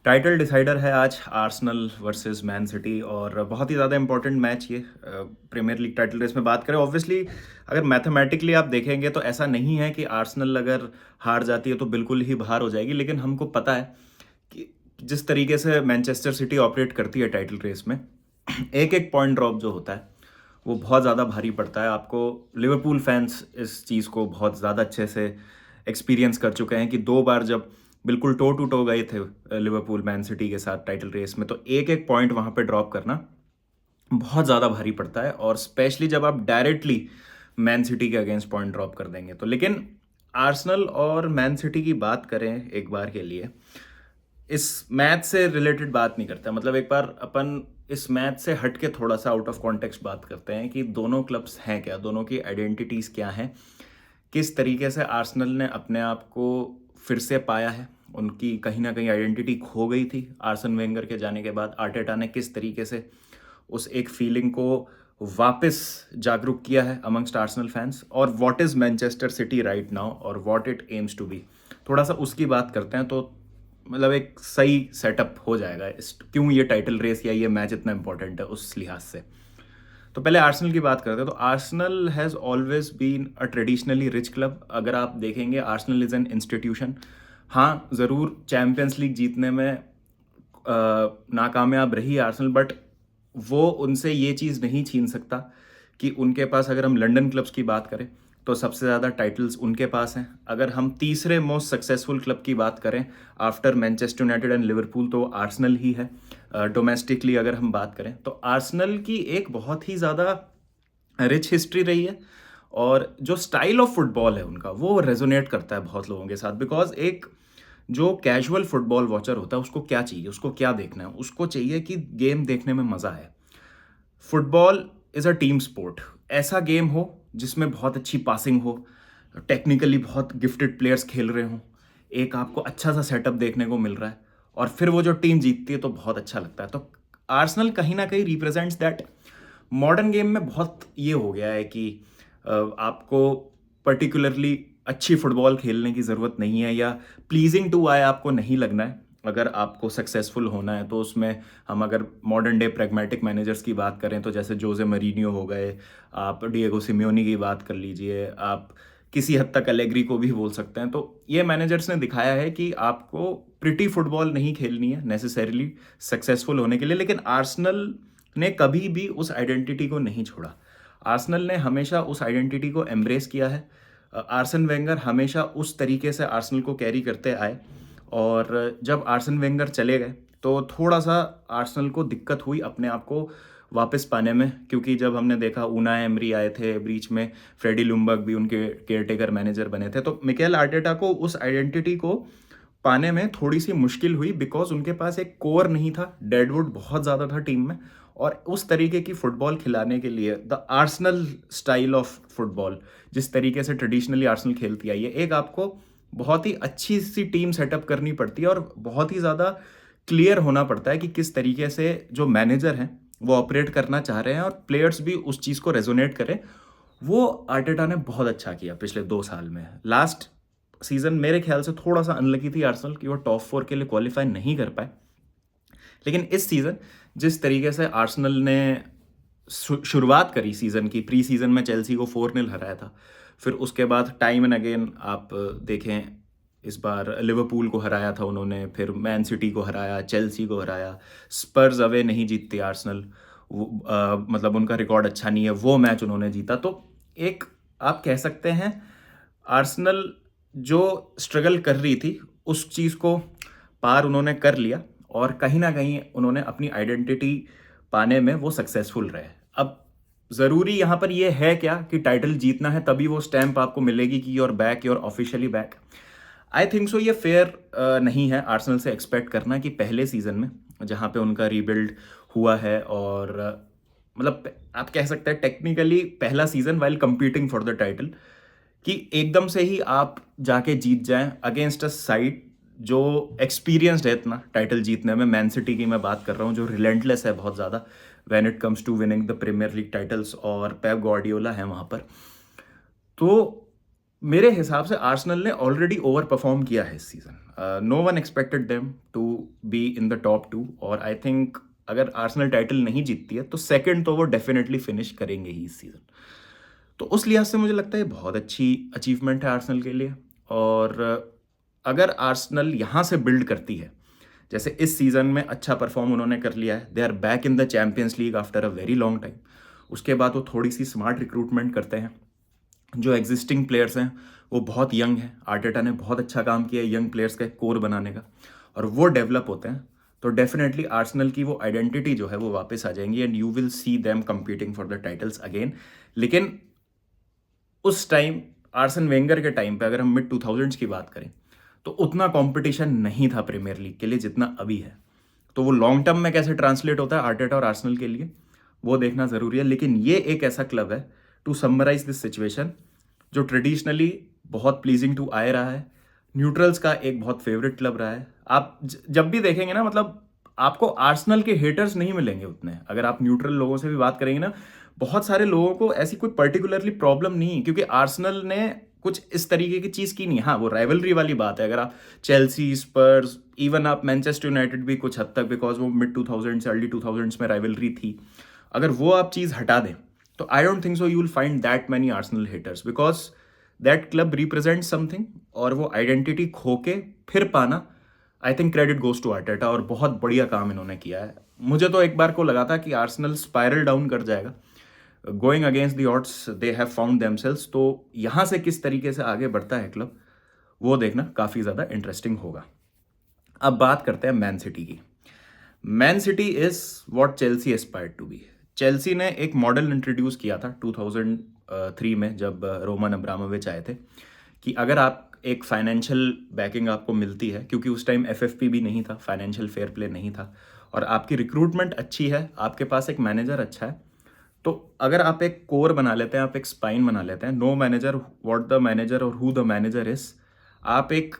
Title decider है आज Arsenal versus man city और बहुत ही ज़्यादा इंपॉर्टेंट मैच ये प्रीमियर लीग टाइटल रेस में बात करें। ऑब्वियसली अगर मैथमेटिकली आप देखेंगे तो ऐसा नहीं है कि आर्सेनल अगर हार जाती है तो बिल्कुल ही बाहर हो जाएगी, लेकिन हमको पता है कि जिस तरीके से मैनचेस्टर सिटी ऑपरेट करती है टाइटल रेस में एक एक पॉइंट ड्रॉप जो होता है वो बहुत ज़्यादा भारी पड़ता है। आपको लिवरपूल फैंस इस चीज़ को बहुत ज़्यादा अच्छे से एक्सपीरियंस कर चुके हैं कि 2 बार जब बिल्कुल टो टू टो गए थे लिवरपूल मैन सिटी के साथ टाइटल रेस में, तो एक एक पॉइंट वहाँ पे ड्रॉप करना बहुत ज़्यादा भारी पड़ता है, और स्पेशली जब आप डायरेक्टली मैन सिटी के अगेंस्ट पॉइंट ड्रॉप कर देंगे तो। लेकिन आर्सेनल और मैन सिटी की बात करें एक बार के लिए, इस मैच से रिलेटेड बात नहीं करते, मतलब एक बार अपन इस मैच से हट के थोड़ा सा आउट ऑफ कॉन्टेक्स्ट बात करते हैं कि दोनों क्लब्स हैं क्या, दोनों की आइडेंटिटीज़ क्या हैं, किस तरीके से आर्सेनल ने अपने आप को फिर से पाया है। उनकी कहीं ना कहीं आइडेंटिटी खो गई थी आर्सन वेंगर के जाने के बाद। आर्टेटा ने किस तरीके से उस एक फीलिंग को वापस जागरूक किया है अमंगस्ट आर्सेनल फैंस, और what is Manchester City right now और what it aims to be, थोड़ा सा उसकी बात करते हैं तो मतलब एक सही सेटअप हो जाएगा इस क्यों ये टाइटल रेस या ये मैच इतना इंपॉर्टेंट है उस लिहाज से। तो पहले आर्सेनल की बात करते हैं। तो Arsenal has always been a traditionally rich club. अगर आप देखेंगे आर्सेनल इज़ एन इंस्टीट्यूशन। हाँ, ज़रूर चैम्पियंस लीग जीतने में नाकामयाब रही आर्सेनल, बट वो उनसे ये चीज़ नहीं छीन सकता कि उनके पास, अगर हम लंदन क्लब्स की बात करें तो सबसे ज़्यादा टाइटल्स उनके पास हैं। अगर हम तीसरे मोस्ट सक्सेसफुल क्लब की बात करें after Manchester United and Liverpool तो आर्सेनल ही है। डोमेस्टिकली अगर हम बात करें तो आर्सेनल की एक बहुत ही ज़्यादा रिच हिस्ट्री रही है, और जो स्टाइल ऑफ फुटबॉल है उनका वो रेजोनेट करता है बहुत लोगों के साथ। बिकॉज एक जो कैजुअल फुटबॉल वॉचर होता है उसको क्या चाहिए, उसको क्या देखना है, उसको चाहिए कि गेम देखने में मज़ा आए। Football is a team sport. ऐसा गेम हो जिसमें बहुत अच्छी पासिंग हो, टेक्निकली बहुत गिफ्टेड प्लेयर्स खेल रहे हों, एक आपको अच्छा सा सेटअप देखने को मिल रहा है, और फिर वो जो टीम जीतती है तो बहुत अच्छा लगता है। तो आर्सेनल कहीं ना कहीं रिप्रेजेंट्स दैट। मॉडर्न गेम में बहुत ये हो गया है कि आपको पर्टिकुलरली अच्छी फुटबॉल खेलने की ज़रूरत नहीं है, या प्लीजिंग टू आई आपको नहीं लगना है अगर आपको सक्सेसफुल होना है। तो उसमें हम अगर मॉडर्न डे प्रैग्मेटिक मैनेजर्स की बात करें तो जैसे जोसे मरीनियो हो गए, आप डिएगो सिमियोनी की बात कर लीजिए, आप किसी हद तक एलेग्री को भी बोल सकते हैं। तो ये मैनेजर्स ने दिखाया है कि आपको प्रिटी फुटबॉल नहीं खेलनी है नेसेसरीली सक्सेसफुल होने के लिए। लेकिन आर्सेनल ने कभी भी उस आइडेंटिटी को नहीं छोड़ा। आर्सेनल ने हमेशा उस आइडेंटिटी को एम्ब्रेस किया है। आर्सन वेंगर हमेशा उस तरीके से आर्सेनल को कैरी करते आए, और जब आर्सन वेंगर चले गए तो थोड़ा सा आर्सेनल को दिक्कत हुई अपने आप को वापस पाने में, क्योंकि जब हमने देखा ऊनाई एमरी आए थे बीच में, फ्रेडी लुम्बर्ग भी उनके केयरटेकर मैनेजर बने थे, तो मिकेल आर्टेटा को उस आइडेंटिटी को पाने में थोड़ी सी मुश्किल हुई, बिकॉज उनके पास एक कोर नहीं था, डेडवुड बहुत ज़्यादा था टीम में। और उस तरीके की फुटबॉल खिलाने के लिए the Arsenal style of football, जिस तरीके से ट्रेडिशनली आर्सेनल खेलती आई है, एक आपको बहुत ही अच्छी सी टीम सेटअप करनी पड़ती है, और बहुत ही ज़्यादा क्लियर होना पड़ता है कि किस तरीके से जो मैनेजर हैं वो ऑपरेट करना चाह रहे हैं, और प्लेयर्स भी उस चीज़ को रेजोनेट करें। वो आर्टेटा ने बहुत अच्छा किया पिछले 2 साल में। लास्ट सीजन मेरे ख्याल से थोड़ा सा अनलकी थी आर्सेनल कि वो टॉप 4 के लिए क्वालिफाई नहीं कर पाए। लेकिन इस सीज़न जिस तरीके से आर्सेनल ने शुरुआत करी सीज़न की, प्री सीज़न में चेल्सी को 4-0 हराया था, फिर उसके बाद टाइम एंड अगेन आप देखें, इस बार लिवरपूल को हराया था उन्होंने, फिर मैन सिटी को हराया, चेल्सी को हराया, स्पर्स अवे नहीं जीतती आर्सेनल, मतलब उनका रिकॉर्ड अच्छा नहीं है, वो मैच उन्होंने जीता। तो एक आप कह सकते हैं आर्सेनल जो स्ट्रगल कर रही थी उस चीज़ को पार उन्होंने कर लिया, और कहीं ना कहीं उन्होंने अपनी आइडेंटिटी पाने में वो सक्सेसफुल रहे। अब ज़रूरी यहाँ पर ये है क्या कि टाइटल जीतना है तभी वो स्टैंप आपको मिलेगी कि your back, your officially back. I think so ये फेयर नहीं है आर्सेनल से एक्सपेक्ट करना कि पहले सीजन में जहाँ पे उनका रीबिल्ड हुआ है, और मतलब आप कह सकते हैं टेक्निकली पहला season while competing for the title, कि एकदम से ही आप जाके जीत जाएं अगेंस्ट अ साइड जो एक्सपीरियंस्ड है इतना टाइटल जीतने में। मैन सिटी की मैं बात कर रहा हूँ जो रिलेंटलेस है बहुत ज़्यादा when it comes to winning the Premier League titles, और पेप गार्डियोला है वहाँ पर। तो मेरे हिसाब से आर्सेनल ने ऑलरेडी ओवर परफॉर्म किया है इस season. No one expected them to be in the top 2, और आई थिंक अगर आर्सेनल टाइटल नहीं जीतती है तो सेकंड तो वो डेफिनेटली फिनिश करेंगे ही इस सीजन। तो उस लिहाज से मुझे लगता है बहुत अच्छी अचीवमेंट है आर्सेनल के लिए। और अगर आर्सेनल यहाँ से बिल्ड करती है, जैसे इस सीजन में अच्छा परफॉर्म उन्होंने कर लिया है, they are back in the Champions League after a very long time. उसके बाद वो थोड़ी सी स्मार्ट रिक्रूटमेंट करते हैं, जो एग्जिस्टिंग प्लेयर्स हैं वो बहुत यंग हैं, आर्टेटा ने बहुत अच्छा काम किया है यंग प्लेयर्स का कोर बनाने का, और वो डेवलप होते हैं तो डेफिनेटली आर्सेनल की वो आइडेंटिटी जो है वो वापस आ जाएंगी and you will see them competing for the titles again. लेकिन उस टाइम आर्सन वेंगर के टाइम पे अगर हम मिड 2000s की बात करें तो उतना कंपटीशन नहीं था प्रीमियर लीग के लिए जितना अभी है। तो वो लॉन्ग टर्म में कैसे ट्रांसलेट होता है आर्टेटा और आर्सेनल के लिए, वो देखना ज़रूरी है। लेकिन ये एक ऐसा क्लब है, टू समराइज दिस सिचुएशन, जो ट्रेडिशनली बहुत प्लीजिंग टू आए रहा है, न्यूट्रल्स का एक बहुत फेवरेट क्लब रहा है। आप जब भी देखेंगे ना, मतलब आपको आर्सेनल के हेटर्स नहीं मिलेंगे उतने, अगर आप न्यूट्रल लोगों से भी बात करेंगे ना, बहुत सारे लोगों को ऐसी कोई पर्टिकुलरली प्रॉब्लम नहीं, क्योंकि आर्सेनल ने कुछ इस तरीके की चीज़ की नहीं। हाँ, वो राइवलरी वाली बात है, अगर आप चेल्सी, स्पर्स, इवन आप मैनचेस्टर यूनाइटेड भी कुछ हद तक, बिकॉज वो मिड 2000 से अर्ली 2000s में राइवलरी थी, अगर वो आप चीज़ हटा दें तो I don't think so you will find that many Arsenal haters, because that club represent something, और वो आइडेंटिटी खो के फिर पाना, I think credit goes to Arteta, और बहुत बढ़िया काम इन्होंने किया है। मुझे तो एक बार को लगा था कि आर्सेनल स्पाइरल डाउन कर जाएगा, going against the odds they have found themselves. तो यहाँ से किस तरीके से आगे बढ़ता है क्लब, वो देखना काफ़ी ज़्यादा इंटरेस्टिंग होगा। अब बात करते हैं मैन सिटी की। Man City is what Chelsea aspired to be. Chelsea ने एक मॉडल इंट्रोड्यूस किया था 2003 में, जब रोमन अब्रामोविच आए थे, कि अगर आप एक फाइनेंशियल बैकिंग आपको मिलती है, क्योंकि उस टाइम एफएफपी भी नहीं था, फाइनेंशियल फेयर प्ले नहीं था, और आपकी रिक्रूटमेंट अच्छी है, आपके पास एक मैनेजर अच्छा है, तो अगर आप एक कोर बना लेते हैं, आप एक स्पाइन बना लेते हैं, no manager what the manager और हु द मैनेजर इज, आप एक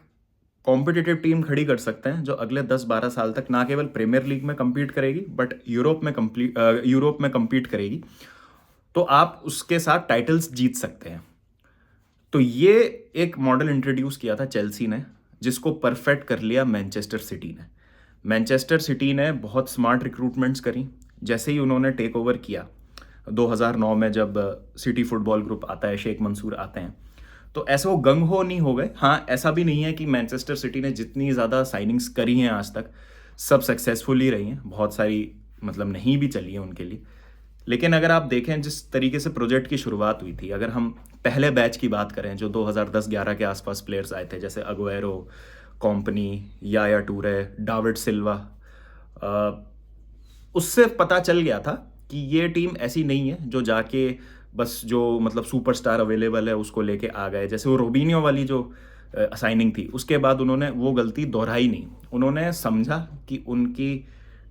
कॉम्पिटिटिव टीम खड़ी कर सकते हैं जो अगले 10-12 साल तक ना केवल प्रीमियर लीग में compete करेगी बट यूरोप में compete करेगी, तो आप उसके साथ टाइटल्स जीत सकते हैं। तो ये एक मॉडल इंट्रोड्यूस किया था चेल्सी ने, जिसको परफेक्ट कर लिया मैनचेस्टर सिटी ने। मैनचेस्टर सिटी ने बहुत स्मार्ट रिक्रूटमेंट्स करी। जैसे ही उन्होंने टेक ओवर किया 2009 में, जब सिटी फुटबॉल ग्रुप आता है, शेख मंसूर आते हैं, तो ऐसे वो गंग हो नहीं हो गए। हाँ, ऐसा भी नहीं है कि मैनचेस्टर सिटी ने जितनी ज़्यादा साइनिंग्स करी हैं आज तक सब सक्सेसफुल ही रही हैं, बहुत सारी मतलब नहीं भी चली हैं उनके लिए। लेकिन अगर आप देखें जिस तरीके से प्रोजेक्ट की शुरुआत हुई थी, अगर हम पहले बैच की बात करें जो 2010-11 के आसपास प्लेयर्स आए थे, जैसे अगुएरो, कॉम्पनी, याया टूरे, डाविड सिल्वा, उससे पता चल गया था कि ये टीम ऐसी नहीं है जो जाके बस जो मतलब सुपरस्टार अवेलेबल है उसको लेके आ गए। जैसे वो रोबिनियो वाली जो साइनिंग थी, उसके बाद उन्होंने वो गलती दोहराई नहीं। उन्होंने समझा कि उनकी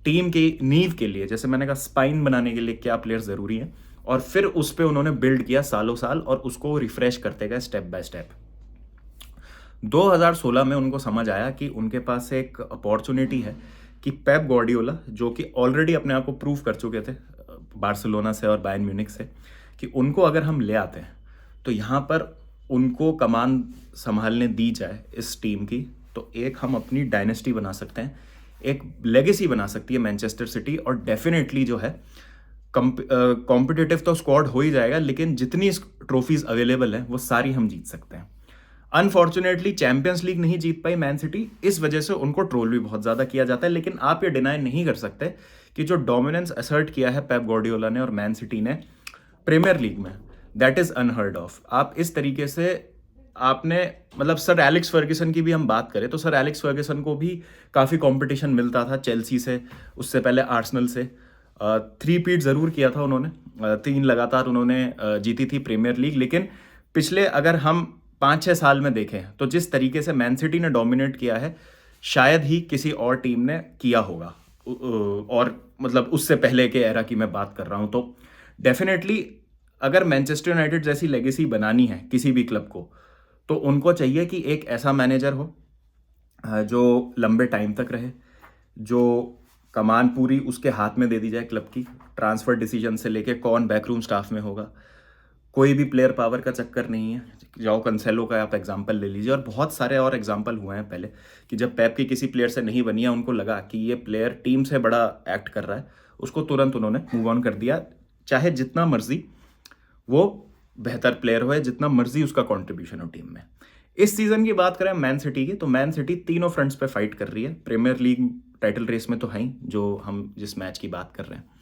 टीम की नींव के लिए, जैसे मैंने कहा स्पाइन बनाने के लिए क्या प्लेयर ज़रूरी हैं, और फिर उस पर उन्होंने बिल्ड किया सालों साल, और उसको रिफ्रेश करते गए स्टेप बाय स्टेप। 2016 में उनको समझ आया कि उनके पास एक अपॉर्चुनिटी है कि पेप गार्डियोला, जो कि ऑलरेडी अपने आप को प्रूव कर चुके थे बार्सिलोना से और बायर्न म्यूनिख से, कि उनको अगर हम ले आते हैं तो यहाँ पर उनको कमान संभालने दी जाए इस टीम की, तो एक हम अपनी डायनेस्टी बना सकते हैं, एक लेगेसी बना सकती है मैनचेस्टर सिटी, और डेफिनेटली जो है कॉम्पिटिटिव तो स्क्वाड हो ही जाएगा, लेकिन जितनी ट्रॉफीज अवेलेबल हैं वो सारी हम जीत सकते हैं। अनफॉर्चुनेटली चैंपियंस लीग नहीं जीत पाई मैन सिटी, इस वजह से उनको ट्रोल भी बहुत ज़्यादा किया जाता है। लेकिन आप ये डिनाई नहीं कर सकते कि जो डोमिनेंस असर्ट किया है पेप गार्डियोला ने और मैन सिटी ने प्रीमियर लीग में, दैट इज़ अनहर्ड ऑफ। आप इस तरीके से आपने मतलब सर एलेक्स फर्ग्यूसन की भी हम बात करें तो सर एलेक्स फर्ग्यूसन को भी काफ़ी कंपटीशन मिलता था चेल्सी से, उससे पहले आर्सेनल से। 3 पीट ज़रूर किया था उन्होंने, 3 लगातार उन्होंने जीती थी प्रीमियर लीग। लेकिन पिछले अगर हम 5-6 साल में देखें तो जिस तरीके से मैन सिटी ने डोमिनेट किया है, शायद ही किसी और टीम ने किया होगा, और मतलब उससे पहले के एरा की मैं बात कर रहा हूँ। तो डेफिनेटली अगर मैनचेस्टर यूनाइटेड जैसी लेगेसी बनानी है किसी भी क्लब को, तो उनको चाहिए कि एक ऐसा मैनेजर हो जो लंबे टाइम तक रहे, जो कमान पूरी उसके हाथ में दे दी जाए क्लब की, ट्रांसफ़र डिसीजन से लेके कौन बैकरूम स्टाफ में होगा, कोई भी प्लेयर पावर का चक्कर नहीं है। जाओ कंसेलो का आप एग्जांपल ले लीजिए, और बहुत सारे और एग्जांपल हुए हैं पहले कि जब पेप की किसी प्लेयर से नहीं बनी है, उनको लगा कि ये प्लेयर टीम से बड़ा एक्ट कर रहा है, उसको तुरंत उन्होंने मूव ऑन कर दिया, चाहे जितना मर्जी वो बेहतर प्लेयर हो, जितना मर्जी उसका कंट्रीब्यूशन हो टीम में। इस सीजन की बात करें मैन सिटी की, तो मैन सिटी तीनों फ्रंट्स पे फाइट कर रही है। प्रीमियर लीग टाइटल रेस में तो है ही, जो हम जिस मैच की बात कर रहे हैं।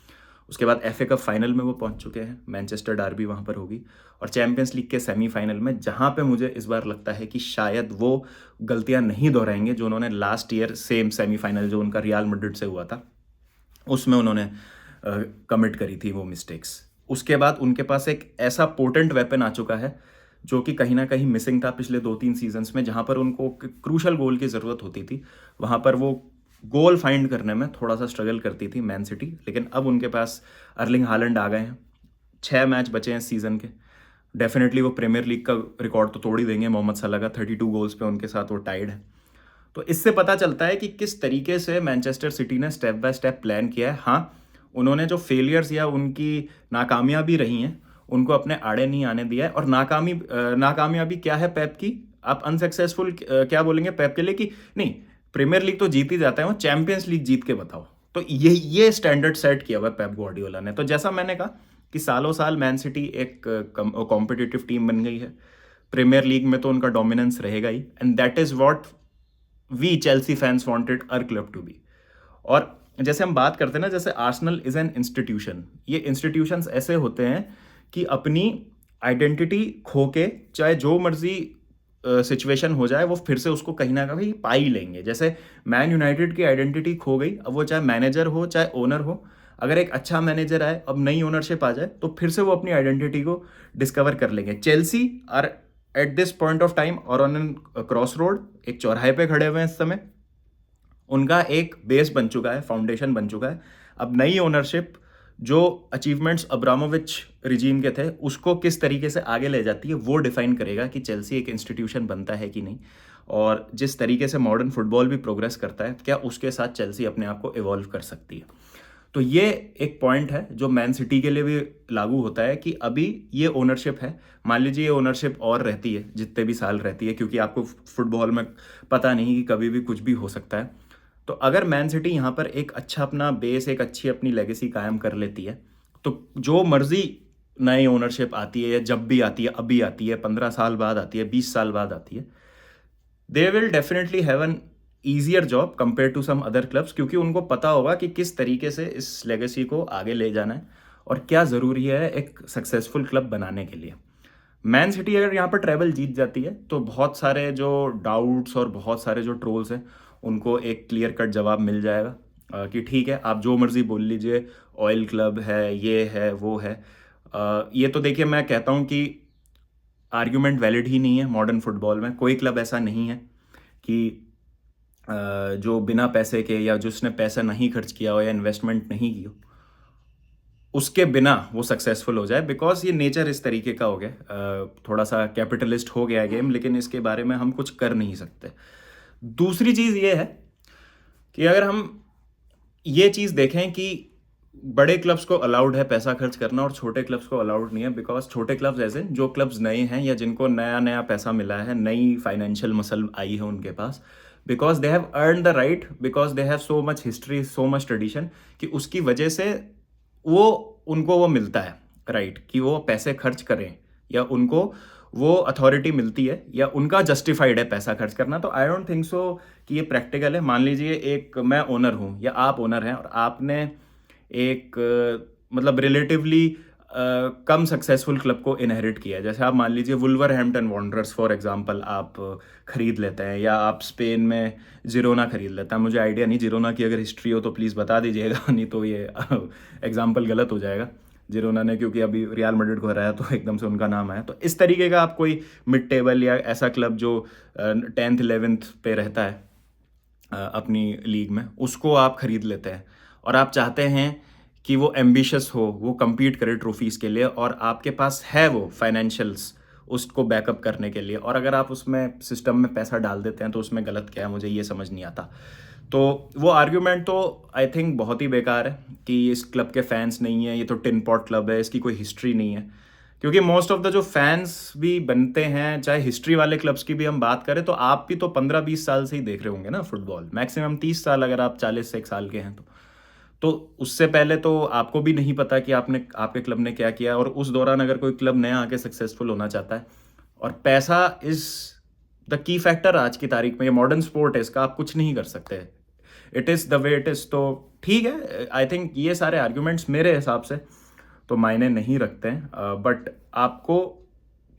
उसके बाद FA कप फाइनल में वो पहुंच चुके हैं, मैनचेस्टर डार्बी वहां पर होगी। और चैंपियंस लीग के सेमीफाइनल में, जहां पे मुझे इस बार लगता है कि शायद वो गलतियां नहीं दोहराएंगे जो उन्होंने लास्ट ईयर सेम सेमीफाइनल जो उनका रियल मैड्रिड से हुआ था उसमें उन्होंने कमिट करी थी वो मिस्टेक्स। उसके बाद उनके पास एक ऐसा पोटेंट वेपन आ चुका है जो कि कहीं ना कहीं मिसिंग था पिछले 2-3 सीजन्स में, जहां पर उनको क्रूशल गोल की ज़रूरत होती थी, वहां पर वो गोल फाइंड करने में थोड़ा सा स्ट्रगल करती थी मैन सिटी। लेकिन अब उनके पास अर्लिंग हालैंड आ गए हैं, 6 मैच बचे हैं इस सीज़न के। डेफिनेटली वो प्रीमियर लीग का रिकॉर्ड तो तोड़ ही देंगे, मोहम्मद सलाह का 32 गोल्स पे उनके साथ वो टाइड है। तो इससे पता चलता है कि किस तरीके से मैनचेस्टर सिटी ने स्टेप बाय स्टेप प्लान किया है। हाँ, उन्होंने जो फेलियर्स या उनकी नाकामयाबी रही हैं उनको अपने आड़े नहीं आने दिया है। और नाकामयाबी क्या है पेप की, आप अनसक्सेसफुल क्या बोलेंगे पेप के लिए कि नहीं प्रीमियर लीग तो जीत ही जाता है, वो चैंपियंस लीग जीत के बताओ। तो ये स्टैंडर्ड सेट किया हुआ है पेप ग्वार्डियोला ने। तो जैसा मैंने कहा कि सालों साल मैन सिटी एक कॉम्पिटिटिव टीम बन गई है, प्रीमियर लीग में तो उनका डोमिनेंस रहेगा ही, and that is what we Chelsea fans wanted our club to be. और जैसे हम बात करते हैं ना, जैसे आर्सेनल इज एन इंस्टीट्यूशन, ये इंस्टीट्यूशंस ऐसे होते हैं कि अपनी आइडेंटिटी खो के चाहे जो मर्जी सिचुएशन हो जाए वो फिर से उसको कहीं ना कहीं पा ही लेंगे। जैसे मैन यूनाइटेड की आइडेंटिटी खो गई, अब वो चाहे मैनेजर हो चाहे ओनर हो, अगर एक अच्छा मैनेजर आए, अब नई ओनरशिप आ जाए, तो फिर से वो अपनी आइडेंटिटी को डिस्कवर कर लेंगे। Chelsea are at this point of time और ऑन एन क्रॉस रोड, एक चौराहे पे खड़े हुए हैं इस समय। उनका एक बेस बन चुका है, फाउंडेशन बन चुका है। अब नई ओनरशिप जो अचीवमेंट्स अब्रामोविच रिजीम के थे उसको किस तरीके से आगे ले जाती है, वो डिफाइन करेगा कि चेल्सी एक इंस्टीट्यूशन बनता है कि नहीं। और जिस तरीके से मॉडर्न फुटबॉल भी प्रोग्रेस करता है, क्या उसके साथ चेल्सी अपने आप को इवॉल्व कर सकती है। तो ये एक पॉइंट है जो मैन सिटी के लिए भी लागू होता है कि अभी ये ओनरशिप है, मान लीजिए ये ओनरशिप और रहती है जितने भी साल रहती है, क्योंकि आपको फुटबॉल में पता नहीं कि कभी भी कुछ भी हो सकता है। तो अगर मैन सिटी यहाँ पर एक अच्छा अपना बेस, एक अच्छी अपनी लेगेसी कायम कर लेती है, तो जो मर्जी नई ओनरशिप आती है या जब भी आती है, अभी आती है, 15 साल बाद आती है, 20 साल बाद आती है, they will definitely have an easier job compare to some other clubs, क्योंकि उनको पता होगा कि किस तरीके से इस लेगेसी को आगे ले जाना है और क्या ज़रूरी है एक सक्सेसफुल क्लब बनाने के लिए। मैन सिटी अगर यहाँ पर ट्रेबल जीत जाती है तो बहुत सारे जो डाउट्स और बहुत सारे जो ट्रोल्स हैं उनको एक क्लियर कट जवाब मिल जाएगा कि ठीक है, आप जो मर्जी बोल लीजिए, ऑयल क्लब है, ये है, वो है। ये तो देखिए मैं कहता हूँ कि आर्ग्यूमेंट वैलिड ही नहीं है। मॉडर्न फुटबॉल में कोई क्लब ऐसा नहीं है कि जो बिना पैसे के या जिसने पैसा नहीं खर्च किया हो या इन्वेस्टमेंट नहीं की हो उसके बिना वो सक्सेसफुल हो जाए, बिकॉज ये नेचर इस तरीके का हो गया, थोड़ा सा कैपिटलिस्ट हो गया गेम, लेकिन इसके बारे में हम कुछ कर नहीं सकते। दूसरी चीज़ ये है कि अगर हम ये चीज़ देखें कि बड़े क्लब्स को अलाउड है पैसा खर्च करना और छोटे क्लब्स को अलाउड नहीं है, बिकॉज छोटे क्लब्स ऐसे जो क्लब्स नए हैं या जिनको नया नया पैसा मिला है, नई फाइनेंशियल मसल आई है उनके पास, because they have earn the right, because they have so much history, so much tradition, कि उसकी वजह से वो उनको वो मिलता है राइट कि वो पैसे खर्च करें, या उनको वो अथॉरिटी मिलती है, या उनका जस्टिफाइड है पैसा खर्च करना। तो आई डोंट थिंक सो कि ये प्रैक्टिकल है। मान लीजिए एक मैं ओनर हूँ या आप ओनर हैं और आपने एक मतलब रिलेटिवली कम सक्सेसफुल क्लब को इनहेरिट किया है, जैसे आप मान लीजिए वुल्वरहैम्पटन वांडरर्स फॉर एग्जांपल आप खरीद लेते हैं, या आप स्पेन में जिरोना खरीद लेते हैं। मुझे आइडिया नहीं जिरोना की, अगर हिस्ट्री हो तो प्लीज़ बता दीजिएगा, नहीं तो ये एग्जांपल गलत हो जाएगा। जिरोना ने क्योंकि अभी रियल मैड्रिड को हराया तो एकदम से उनका नाम आया। तो इस तरीके का आप कोई मिड टेबल या ऐसा क्लब जो 10th 11th पे रहता है अपनी लीग में, उसको आप खरीद लेते हैं और आप चाहते हैं कि वो एम्बिशियस हो, वो compete करे ट्रॉफीज़ के लिए, और आपके पास है वो फाइनेंशियल्स उसको बैकअप करने के लिए, और अगर आप उसमें सिस्टम में पैसा डाल देते हैं तो उसमें गलत क्या है, मुझे ये समझ नहीं आता। तो वो आर्ग्यूमेंट तो आई थिंक बहुत ही बेकार है कि इस क्लब के फैंस नहीं है, ये तो टिन पॉट क्लब है, इसकी कोई हिस्ट्री नहीं है, क्योंकि मोस्ट ऑफ द जो फैंस भी बनते हैं, चाहे हिस्ट्री वाले क्लब्स की भी हम बात करें, तो आप भी तो 15-20 साल से ही देख रहे होंगे ना फुटबॉल, मैक्सिमम 30 साल, अगर आप 40 से 1 साल के हैं तो उससे पहले तो आपको भी नहीं पता कि आपके क्लब ने क्या किया। और उस दौरान अगर कोई क्लब नया आके सक्सेसफुल होना चाहता है, और पैसा इज द की फैक्टर आज की तारीख में, ये मॉडर्न स्पोर्ट है, इसका आप कुछ नहीं कर सकते, it is the way it is. तो ठीक है, आई थिंक ये सारे आर्ग्यूमेंट्स मेरे हिसाब से तो मायने नहीं रखते हैं, बट आपको,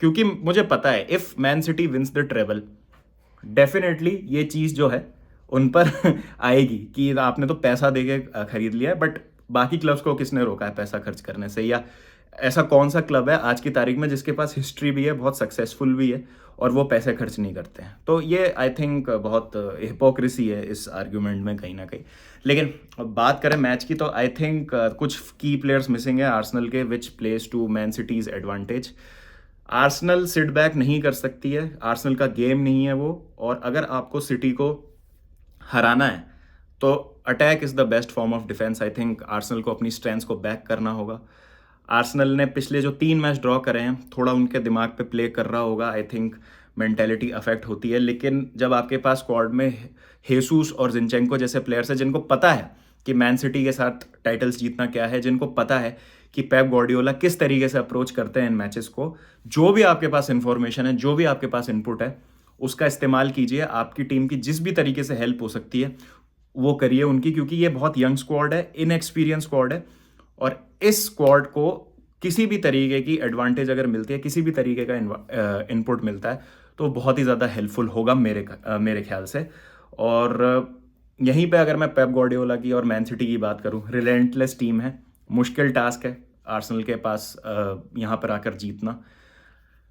क्योंकि मुझे पता है if Man City wins the treble, definitely ये चीज़ जो है उन पर आएगी कि आपने तो पैसा देके खरीद लिया है, बट बाकी क्लब्स को किसने रोका है पैसा खर्च करने से? या ऐसा कौन सा क्लब है आज की तारीख में जिसके पास हिस्ट्री भी है, बहुत सक्सेसफुल भी है, और वो पैसे खर्च नहीं करते हैं? तो ये आई थिंक बहुत हिपोक्रेसी है इस आर्ग्यूमेंट में कहीं ना कहीं। लेकिन अब बात करें मैच की, तो आई थिंक कुछ की प्लेयर्स मिसिंग है आर्सेनल के, which place to Man City's advantage. Arsenal sit back नहीं कर सकती है, आर्सेनल का गेम नहीं है वो। और अगर आपको सिटी को हराना है तो attack is the best form of defence. I think Arsenal को अपनी स्ट्रेंथ्स को बैक करना होगा। आर्सेनल ने पिछले जो 3 मैच ड्रॉ करे हैं, थोड़ा उनके दिमाग पे प्ले कर रहा होगा, आई थिंक मेंटेलिटी अफेक्ट होती है। लेकिन जब आपके पास स्क्वाड में हेसूस और जिनचेंको जैसे प्लेयर्स हैं, जिनको पता है कि मैन सिटी के साथ टाइटल्स जीतना क्या है, जिनको पता है कि पेप गार्डियोला किस तरीके से अप्रोच करते हैं इन मैचेस को, जो भी आपके पास इंफॉर्मेशन है, जो भी आपके पास इनपुट है, उसका इस्तेमाल कीजिए। आपकी टीम की जिस भी तरीके से हेल्प हो सकती है वो करिए उनकी, क्योंकि ये बहुत यंग स्क्वाड है, इनएक्सपीरियंस स्क्वाड है। और इस स्क्वाड को किसी भी तरीके की एडवांटेज अगर मिलती है, किसी भी तरीके का इनपुट मिलता है, तो बहुत ही ज़्यादा हेल्पफुल होगा मेरे ख्याल से। और यहीं पे अगर मैं पेप गार्डियोला की और मैन सिटी की बात करूं, रिलेंटलेस टीम है, मुश्किल टास्क है आर्सेनल के पास यहाँ पर आकर जीतना।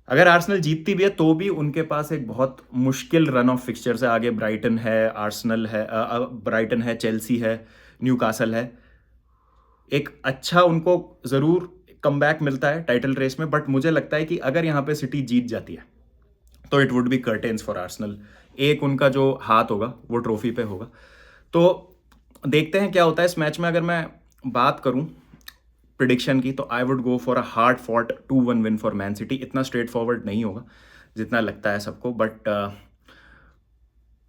अगर आर्सेनल जीतती भी है तो भी उनके पास एक बहुत मुश्किल रन ऑफ फिक्सचर्स है आगे। ब्राइटन है, आर्सेनल है, ब्राइटन है, चेल्सी है, न्यूकासल है। एक अच्छा उनको ज़रूर कमबैक मिलता है टाइटल रेस में, बट मुझे लगता है कि अगर यहाँ पे सिटी जीत जाती है तो it would be curtains for Arsenal. एक उनका जो हाथ होगा वो ट्रॉफी पे होगा। तो देखते हैं क्या होता है इस मैच में। अगर मैं बात करूं प्रिडिक्शन की, तो I would go for a hard fought 2-1 win for man city. इतना स्ट्रेट फॉरवर्ड नहीं होगा जितना लगता है सबको, but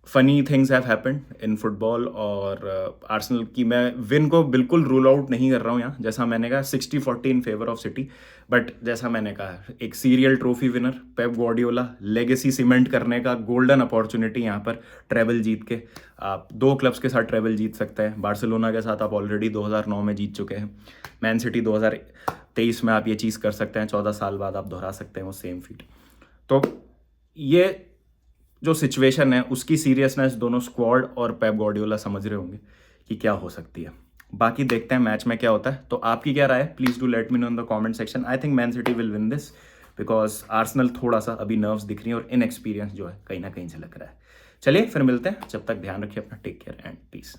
funny things have happened in football. और आर्सेनल की मैं विन को बिल्कुल रूल आउट नहीं कर रहा हूँ यहाँ। जैसा मैंने कहा 60-40 in favour of city, but जैसा मैंने कहा एक serial trophy winner Pep Guardiola, legacy cement करने का गोल्डन अपॉर्चुनिटी यहाँ पर, ट्रेबल जीत के आप 2 क्लब्स के साथ ट्रेबल जीत सकते हैं। बार्सिलोना के साथ आप ऑलरेडी 2009 में जीत चुके हैं, मैन सिटी 2023 में आप ये चीज़ कर सकते हैं, 14 साल बाद आप दोहरा सकते हैं वो सेम फीट। तो ये जो सिचुएशन है उसकी सीरियसनेस दोनों स्क्वाड और पेप गार्डियोला समझ रहे होंगे कि क्या हो सकती है। बाकी देखते हैं मैच में क्या होता है। तो आपकी क्या राय है, please do let me know in the comment section. I think man city will win this, because Arsenal थोड़ा सा अभी नर्व्स दिख रही है और इनएक्सपीरियंस जो है कहीं ना कहीं झलक रहा है। चलिए फिर मिलते हैं, जब तक ध्यान रखिए अपना, टेक केयर एंड पीस।